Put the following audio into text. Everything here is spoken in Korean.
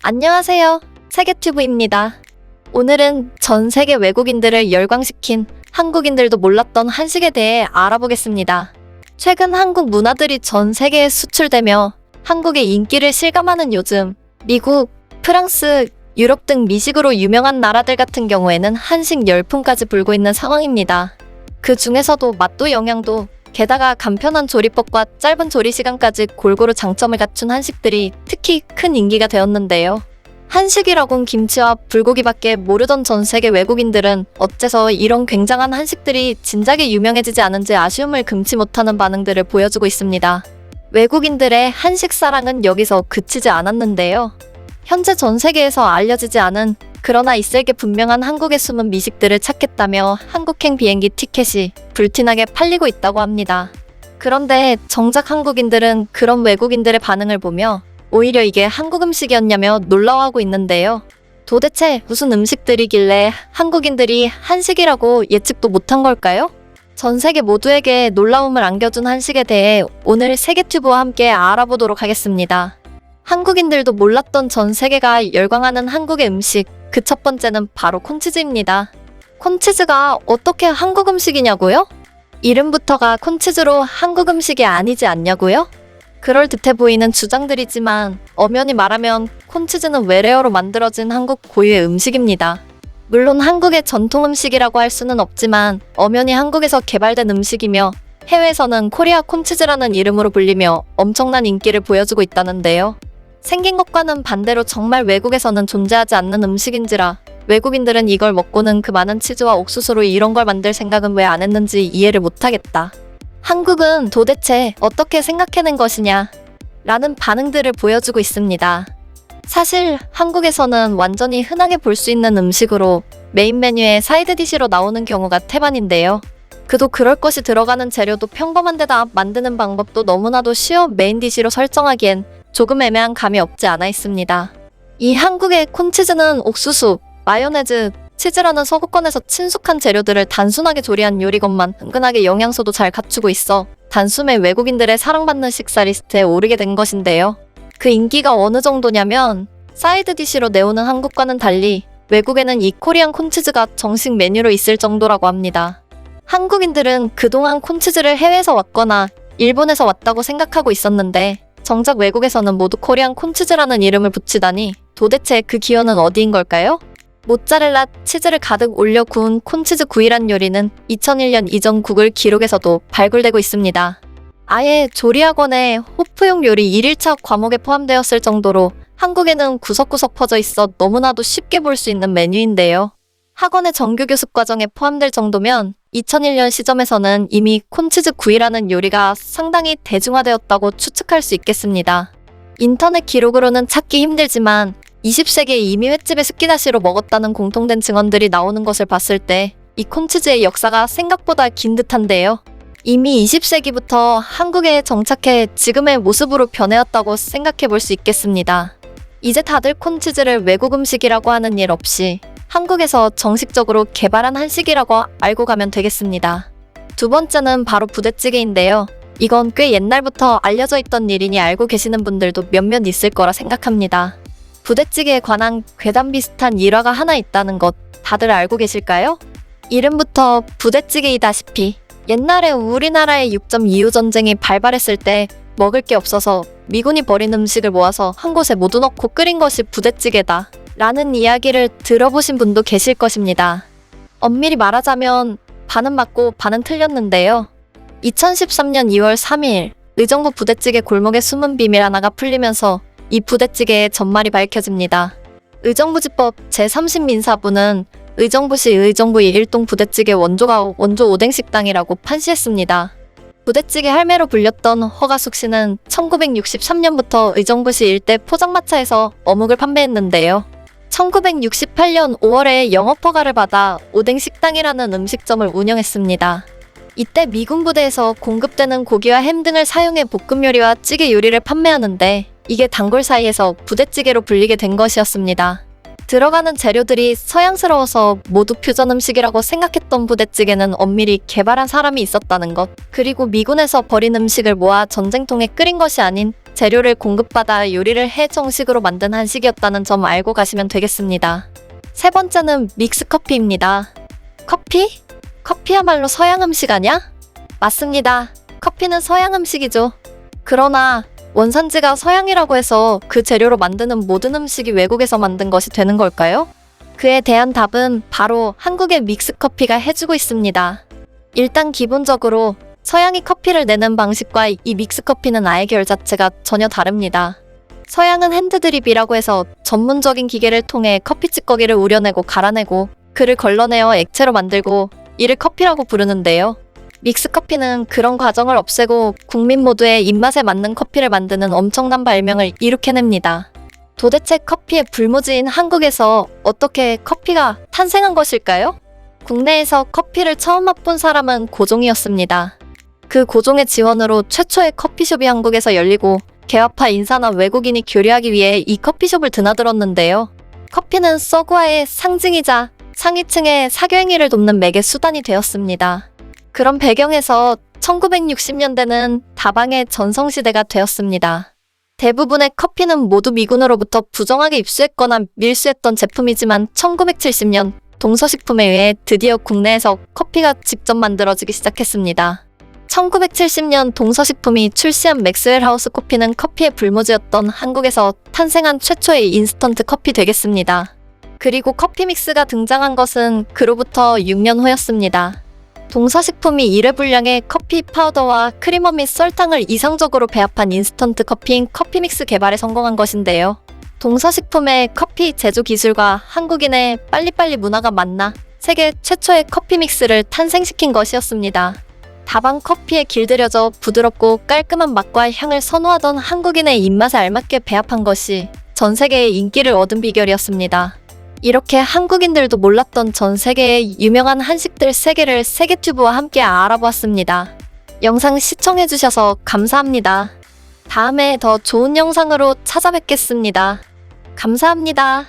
안녕하세요. 세계튜브입니다. 오늘은 전 세계 외국인들을 열광시킨 한국인들도 몰랐던 한식에 대해 알아보겠습니다. 최근 한국 문화들이 전 세계에 수출되며 한국의 인기를 실감하는 요즘, 미국, 프랑스, 유럽 등 미식으로 유명한 나라들 같은 경우에는 한식 열풍까지 불고 있는 상황입니다. 그 중에서도 맛도 영양도, 게다가 간편한 조리법과 짧은 조리 시간까지 골고루 장점을 갖춘 한식들이 특히 큰 인기가 되었는데요. 한식이라곤 김치와 불고기밖에 모르던 전 세계 외국인들은 어째서 이런 굉장한 한식들이 진작에 유명해지지 않은지 아쉬움을 금치 못하는 반응들을 보여주고 있습니다. 외국인들의 한식 사랑은 여기서 그치지 않았는데요. 현재 전 세계에서 알려지지 않은 그러나 있을 게 분명한 한국의 숨은 미식들을 찾겠다며 한국행 비행기 티켓이 불티나게 팔리고 있다고 합니다. 그런데 정작 한국인들은 그런 외국인들의 반응을 보며 오히려 이게 한국 음식이었냐며 놀라워하고 있는데요. 도대체 무슨 음식들이길래 한국인들이 한식이라고 예측도 못한 걸까요? 전 세계 모두에게 놀라움을 안겨준 한식에 대해 오늘 세계튜브와 함께 알아보도록 하겠습니다. 한국인들도 몰랐던 전 세계가 열광하는 한국의 음식, 그 첫 번째는 바로 콘치즈입니다. 콘치즈가 어떻게 한국 음식이냐고요? 이름부터가 콘치즈로 한국 음식이 아니지 않냐고요? 그럴듯해 보이는 주장들이지만 엄연히 말하면 콘치즈는 외래어로 만들어진 한국 고유의 음식입니다. 물론 한국의 전통 음식이라고 할 수는 없지만 엄연히 한국에서 개발된 음식이며 해외에서는 코리아 콘치즈라는 이름으로 불리며 엄청난 인기를 보여주고 있다는데요. 생긴 것과는 반대로 정말 외국에서는 존재하지 않는 음식인지라 외국인들은 이걸 먹고는 그 많은 치즈와 옥수수로 이런 걸 만들 생각은 왜 안 했는지 이해를 못하겠다. 한국은 도대체 어떻게 생각해낸 것이냐? 라는 반응들을 보여주고 있습니다. 사실 한국에서는 완전히 흔하게 볼 수 있는 음식으로 메인 메뉴에 사이드 디시로 나오는 경우가 태반인데요. 그도 그럴 것이 들어가는 재료도 평범한 데다 만드는 방법도 너무나도 쉬워 메인 디시로 설정하기엔 조금 애매한 감이 없지 않아 있습니다. 이 한국의 콘치즈는 옥수수, 마요네즈, 치즈라는 서구권에서 친숙한 재료들을 단순하게 조리한 요리건만 은근하게 영양소도 잘 갖추고 있어 단숨에 외국인들의 사랑받는 식사 리스트에 오르게 된 것인데요. 그 인기가 어느 정도냐면 사이드 디시로 내오는 한국과는 달리 외국에는 이 코리안 콘치즈가 정식 메뉴로 있을 정도라고 합니다. 한국인들은 그동안 콘치즈를 해외에서 왔거나 일본에서 왔다고 생각하고 있었는데 정작 외국에서는 모두 코리안 콘치즈라는 이름을 붙이다니 도대체 그 기원은 어디인 걸까요? 모짜렐라 치즈를 가득 올려 구운 콘치즈 구이란 요리는 2001년 이전 구글 기록에서도 발굴되고 있습니다. 아예 조리학원의 호프용 요리 1일차 과목에 포함되었을 정도로 한국에는 구석구석 퍼져 있어 너무나도 쉽게 볼 수 있는 메뉴인데요. 학원의 정규 교습 과정에 포함될 정도면 2001년 시점에서는 이미 콘치즈 구이라는 요리가 상당히 대중화되었다고 추측할 수 있겠습니다. 인터넷 기록으로는 찾기 힘들지만 20세기에 이미 횟집에 스키다시로 먹었다는 공통된 증언들이 나오는 것을 봤을 때 이 콘치즈의 역사가 생각보다 긴 듯한데요. 이미 20세기부터 한국에 정착해 지금의 모습으로 변해왔다고 생각해 볼 수 있겠습니다. 이제 다들 콘치즈를 외국 음식이라고 하는 일 없이 한국에서 정식적으로 개발한 한식이라고 알고 가면 되겠습니다. 두 번째는 바로 부대찌개인데요. 이건 꽤 옛날부터 알려져 있던 일이니 알고 계시는 분들도 몇몇 있을 거라 생각합니다. 부대찌개에 관한 괴담 비슷한 일화가 하나 있다는 것 다들 알고 계실까요? 이름부터 부대찌개이다시피 옛날에 우리나라의 6.25 전쟁이 발발했을 때 먹을 게 없어서 미군이 버린 음식을 모아서 한 곳에 모두 넣고 끓인 것이 부대찌개다 라는 이야기를 들어보신 분도 계실 것입니다. 엄밀히 말하자면 반은 맞고 반은 틀렸는데요. 2013년 2월 3일 의정부 부대찌개 골목의 숨은 비밀 하나가 풀리면서 이 부대찌개의 전말이 밝혀집니다. 의정부지법 제30민사부는 의정부시 의정부 1동 부대찌개 원조가 원조 오뎅식당이라고 판시했습니다. 부대찌개 할매로 불렸던 허가숙 씨는 1963년부터 의정부시 일대 포장마차에서 어묵을 판매했는데요. 1968년 5월에 영업허가를 받아 오뎅식당이라는 음식점을 운영했습니다. 이때 미군 부대에서 공급되는 고기와 햄 등을 사용해 볶음 요리와 찌개 요리를 판매하는데 이게 단골 사이에서 부대찌개로 불리게 된 것이었습니다. 들어가는 재료들이 서양스러워서 모두 퓨전 음식이라고 생각했던 부대찌개는 엄밀히 개발한 사람이 있었다는 것, 그리고 미군에서 버린 음식을 모아 전쟁통에 끓인 것이 아닌 재료를 공급받아 요리를 해 정식으로 만든 한식이었다는 점 알고 가시면 되겠습니다. 세 번째는 믹스커피입니다. 커피? 커피야말로 서양 음식 아냐? 맞습니다. 커피는 서양 음식이죠. 그러나 원산지가 서양이라고 해서 그 재료로 만드는 모든 음식이 외국에서 만든 것이 되는 걸까요? 그에 대한 답은 바로 한국의 믹스커피가 해주고 있습니다. 일단 기본적으로 서양이 커피를 내는 방식과 이 믹스커피는 아예 결 자체가 전혀 다릅니다. 서양은 핸드드립이라고 해서 전문적인 기계를 통해 커피 찌꺼기를 우려내고 갈아내고 그를 걸러내어 액체로 만들고 이를 커피라고 부르는데요. 믹스커피는 그런 과정을 없애고 국민 모두의 입맛에 맞는 커피를 만드는 엄청난 발명을 이룩해냅니다. 도대체 커피의 불모지인 한국에서 어떻게 커피가 탄생한 것일까요? 국내에서 커피를 처음 맛본 사람은 고종이었습니다. 그 고종의 지원으로 최초의 커피숍이 한국에서 열리고 개화파 인사나 외국인이 교류하기 위해 이 커피숍을 드나들었는데요. 커피는 서구화의 상징이자 상위층의 사교행위를 돕는 매개 수단이 되었습니다. 그런 배경에서 1960년대는 다방의 전성시대가 되었습니다. 대부분의 커피는 모두 미군으로부터 부정하게 입수했거나 밀수했던 제품이지만 1970년 동서식품에 의해 드디어 국내에서 커피가 직접 만들어지기 시작했습니다. 1970년 동서식품이 출시한 맥스웰 하우스 커피는 커피의 불모지였던 한국에서 탄생한 최초의 인스턴트 커피 되겠습니다. 그리고 커피 믹스가 등장한 것은 그로부터 6년 후였습니다. 동서식품이 1회 분량의 커피 파우더와 크리머 및 설탕을 이상적으로 배합한 인스턴트 커피인 커피 믹스 개발에 성공한 것인데요. 동서식품의 커피 제조 기술과 한국인의 빨리빨리 문화가 만나 세계 최초의 커피 믹스를 탄생시킨 것이었습니다. 다방 커피에 길들여져 부드럽고 깔끔한 맛과 향을 선호하던 한국인의 입맛에 알맞게 배합한 것이 전 세계에 인기를 얻은 비결이었습니다. 이렇게 한국인들도 몰랐던 전 세계의 유명한 한식들 3개를 세계튜브와 함께 알아보았습니다. 영상 시청해주셔서 감사합니다. 다음에 더 좋은 영상으로 찾아뵙겠습니다. 감사합니다.